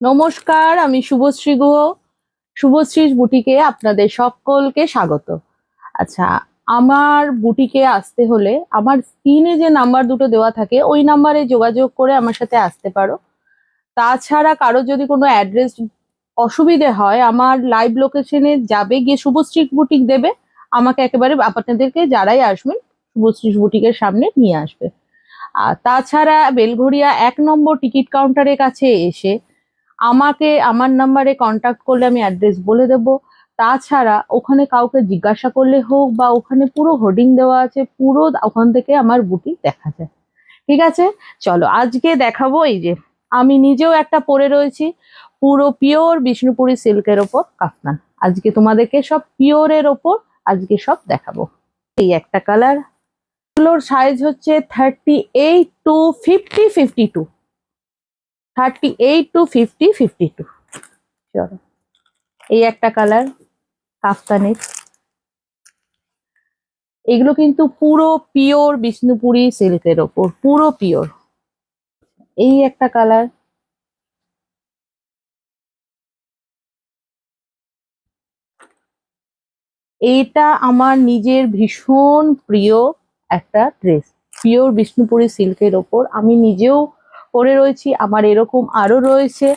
নমস্কার, আমি শুভশ্রী গুহ। শুভশ্রীর বুটিকে আপনাদের সকলকে স্বাগত। আচ্ছা, আমার বুটিকে আসতে হলে আমার স্ক্রিনে যে নাম্বার দুটো দেওয়া থাকে ওই নাম্বারে যোগাযোগ করে আমার সাথে আসতে পারো। তাছাড়া কারো যদি কোনো অ্যাড্রেস অসুবিধে হয়, আমার লাইভ লোকেশনে যাবে, গিয়ে শুভশ্রী বুটিক দেবে, আমাকে একেবারে আপনাদেরকে যারাই আসবেন শুভশ্রী বুটিকের সামনে নিয়ে আসবে। আর তাছাড়া বেলঘড়িয়া 1 নম্বর টিকিট কাউন্টারের কাছে এসে আমাকে আমার নাম্বারে কন্ট্যাক্ট করলে আমি অ্যাড্রেস বলে দেব। তাছাড়া ওখানে কাউকে জিজ্ঞাসা করলে হোক, বা ওখানে পুরো হোর্ডিং দেওয়া আছে, পুরো ওখান থেকে আমার বুটিক দেখা যায়। ঠিক আছে, চলো আজকে দেখাবো। এই যে আমি নিজেও একটা পরে রয়েছি, পুরো পিওর বিষ্ণুপুরি সিল্কের ওপর কাফতান। আজকে তোমাদেরকে সব পিওরের ওপর আজকে সব দেখাবো। এই একটা কালার, এগুলোর সাইজ হচ্ছে 38 to 50, 52, 38 to 50, 52। চলো, এই একটা কালার কাফতানের। এগুলো কিন্তু পুরো পিওর বিষ্ণুপুরি সিল্কের ওপর, পুরো পিওর। এই একটা কালার, এইটা আমার নিজের ভীষণ প্রিয় একটা ড্রেস, পিওর বিষ্ণুপুরি সিল্কের ওপর। আমি নিজেও পরে রয়েছি, আমার এরকম আরো রয়েছে।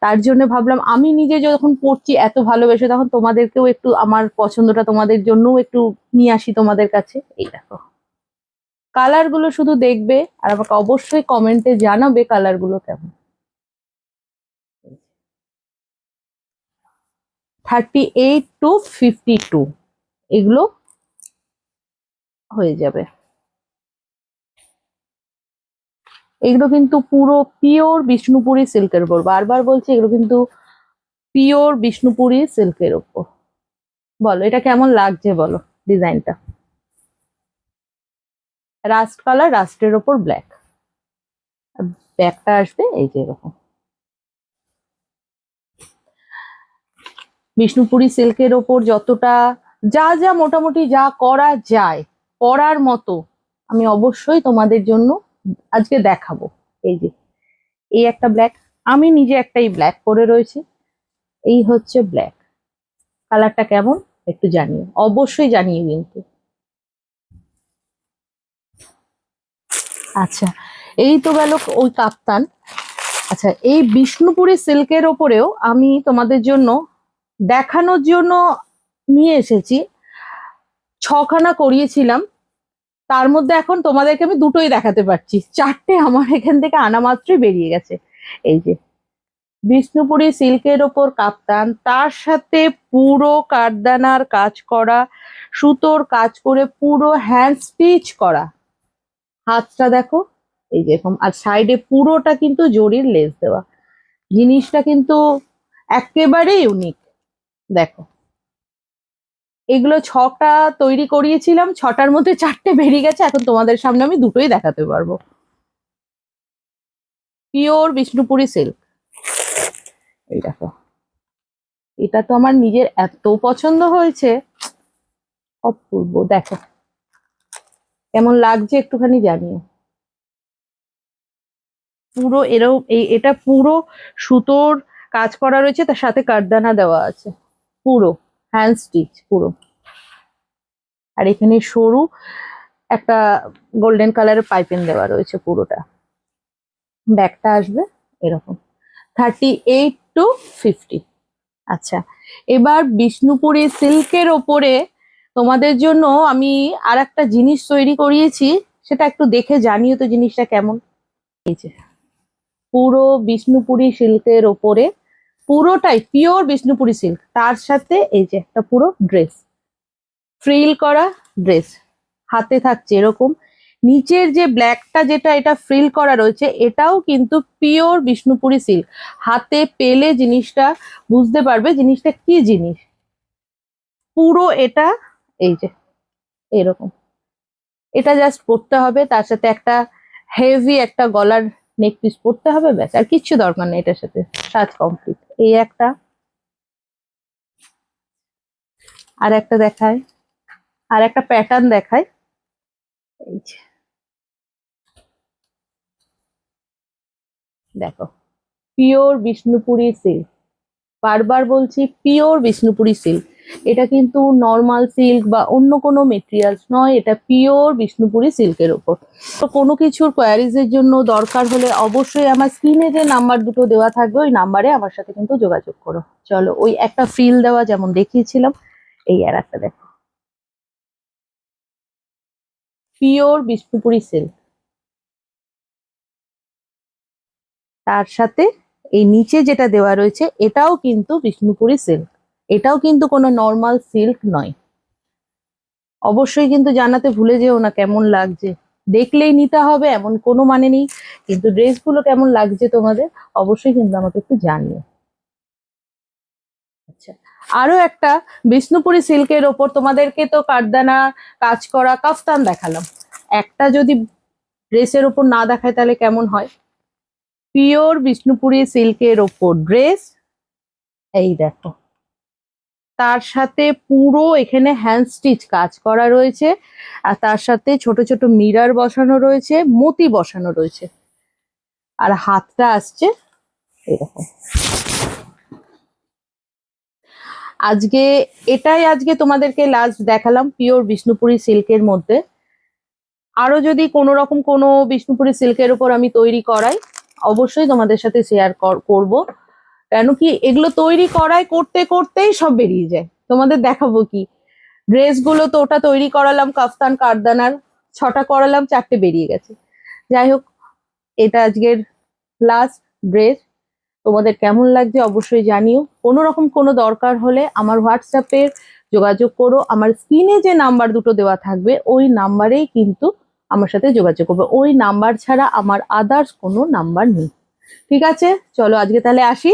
তার জন্য ভাবলাম আমি নিজে যখন পড়ছি এত ভালোবেসে, তখন তোমাদেরকেও একটু আমার পছন্দটা তোমাদের জন্যও একটু নিয়ে আসি তোমাদের কাছে। এই দেখো, কালার গুলো শুধু দেখবে আর আমাকে অবশ্যই কমেন্টে জানাবে কালার গুলো কেমন। 38 to 52 এগুলো হয়ে যাবে। এগুলো কিন্তু পুরো পিওর বিষ্ণুপুরি সিল্কের উপর, বারবার বলছি এগুলো কিন্তু পিওর বিষ্ণুপুরি সিল্কের উপর। বলো এটা কেমন লাগছে, বলো ডিজাইনটা। রাস্ট কালার, রাস্টের ওপর ব্ল্যাক, ব্যাকটা আসবে এই যে এরকম। বিষ্ণুপুরি সিল্কের ওপর যতটা যা যা মোটামুটি যা করা যায় পরার মতো, আমি অবশ্যই তোমাদের জন্য আজকে দেখাবো। এই যে এই একটা ব্ল্যাক, আমি নিজে একটাই ব্ল্যাক পরে রয়েছি। এই হচ্ছে ব্ল্যাক, কালারটা কেমন একটু জানিও, অবশ্যই জানিও কিন্তু। আচ্ছা, এই তো গেল ওই কাপ্তান। আচ্ছা, এই বিষ্ণুপুরি সিল্কের ওপরেও আমি তোমাদের জন্য দেখানোর জন্য নিয়ে এসেছি। 6খানা করিয়েছিলাম, তার মধ্যে এখন তোমাদেরকে আমি দুটোই দেখাতে পারছি, 4টে আমার এখান থেকে আনা মাত্রই বেরিয়ে গেছে। এই যে বিষ্ণুপুরি সিল্কের ওপর কাপ্তান, তার সাথে পুরো কাঠদানার কাজ করা, সুতোর কাজ করে পুরো হ্যান্ড স্টিচ করা। হাতটা দেখো এই যেরকম, আর সাইডে পুরোটা কিন্তু জরির লেস দেওয়া। জিনিসটা কিন্তু একেবারে ইউনিক। দেখো, এগুলো 6টা তৈরি করিয়েছিলাম, 6টার মধ্যে 4টে বেরিয়ে গেছে, এখন তোমাদের সামনে আমি দুটোই দেখাতে পারবো। Pure Bishnupuri silk. এই দেখো, এটা তো আমার নিজের এত পছন্দ হয়েছে, অপূর্ব। দেখো কেমন লাগছে একটুখানি জানিও। পুরো এরকম এটা পুরো সুতোর কাজ করা রয়েছে, তার সাথে কাঠদানা দেওয়া আছে, পুরো হ্যান্ড স্টিচ পুরো। আর এখানে সরু একটা গোল্ডেন কালারের পাইপিং দেওয়া রয়েছে পুরোটা। ব্যাগটা আসবে এরকম, 38 to 50। আচ্ছা, এবার বিষ্ণুপুরি সিল্কের ওপরে তোমাদের জন্য আমি আর একটা জিনিস তৈরি করিয়েছি, সেটা একটু দেখে জানিও তো জিনিসটা কেমন। এই যে পুরো বিষ্ণুপুরি সিল্কের ওপরে, পুরোটাই পিওর বিষ্ণুপুরি সিল্ক, তার সাথে এই যে একটা পুরো ড্রেস, ফ্রিল করা ড্রেস, হাতে থাকছে এরকম। নিচের যে ব্ল্যাকটা যেটা এটা ফ্রিল করা রয়েছে, এটাও কিন্তু পিওর বিষ্ণুপুরি সিল্ক। হাতে পেলে জিনিসটা বুঝতে পারবে জিনিসটা কি জিনিস। পুরো এটা এই যে এরকম, এটা জাস্ট পরতে হবে, তার সাথে একটা হেভি একটা গলার নেক পিস পরতে হবে, ব্যাস আর কিচ্ছু দরকার নেই, এটার সাথে সাজ কমপ্লিট। এই একটা, আর একটা দেখায়, আর একটা প্যাটার্ন দেখায়। এই যে দেখো, পিওর বিষ্ণুপুরি সিল্ক, বারবার বলছি পিওর বিষ্ণুপুরি সিল্ক। এটা কিন্তু নর্মাল সিল্ক বা অন্য কোনো মেটেরিয়ালস নয়, এটা পিওর বিষ্ণুপুরি সিল্কের ওপর। তো কোনো কিছুর কোয়ারিজের জন্য দরকার হলে অবশ্যই আমার স্ক্রিনে যে নাম্বার দুটো দেওয়া থাকবে ওই নাম্বারে আমার সাথে কিন্তু যোগাযোগ করো। চলো, ওই একটা ফ্রিল দেওয়া যেমন দেখিয়েছিলাম, এই আর একটা দেখো, পিওর বিষ্ণুপুরি সিল্ক। তার সাথে এই নিচে যেটা দেওয়া রয়েছে এটাও কিন্তু বিষ্ণুপুরি সিল্ক, এটাও কিন্তু কোনো নর্মাল সিল্ক নয়। অবশ্যই কিন্তু জানাতে ভুলে যেও না কেমন লাগছে, দেখলেই নিতে হবে এমন কোনো মানে নেই, কিন্তু ড্রেসগুলো কেমন লাগছে তোমাদের অবশ্যই কিন্তু আমাকে একটু জানিও। আচ্ছা, আরো একটা বিষ্ণুপুরি সিল্কের ওপর তোমাদেরকে তো কাঠদানা কাজ করা কাফতান দেখালাম, একটা যদি ড্রেসের ওপর না দেখায় তাহলে কেমন হয়। পিওর বিষ্ণুপুরি সিল্কের ওপর ড্রেস, এই দেখো, তার সাথে পুরো এখানে হ্যান্ড স্টিচ কাজ করা রয়েছে, আর তার সাথে ছোট ছোট মিরর বসানো রয়েছে, মতি বসানো রয়েছে, আর হাতটা আসছে এরকম। আজকে আজকে তোমাদেরকে লাস্ট দেখালাম পিওর বিষ্ণুপুরি সিল্কের মধ্যে। আরো যদি কোনো রকম কোনো বিষ্ণুপুরি সিল্কের উপর আমি তৈরি করাই অবশ্যই তোমাদের সাথে শেয়ার করব, কেন কি এগুলো তৈরি করায় করতে করতেই সব বেরিয়ে যায়। তোমাদের দেখাবো কি, ড্রেসগুলো তো ওটা তৈরি করালাম কাফতান কাঠদানার, 6টা করালাম, 4টে বেরিয়ে গেছে। যাই হোক, এটা আজকের লাস্ট ড্রেস। তোমাদের কেমন লাগছে অবশ্যই জানিও। কোনো রকম কোনো দরকার হলে আমার হোয়াটসঅ্যাপে যোগাযোগ করো, আমার স্ক্রিনে যে নাম্বার দুটো দেওয়া থাকবে ওই নাম্বারেই কিন্তু আমার সাথে যোগাযোগ করবে, ওই নাম্বার ছাড়া আমার আদার্স কোনো নাম্বার নেই। ঠিক আছে, চলো আজকে তাহলে আসি।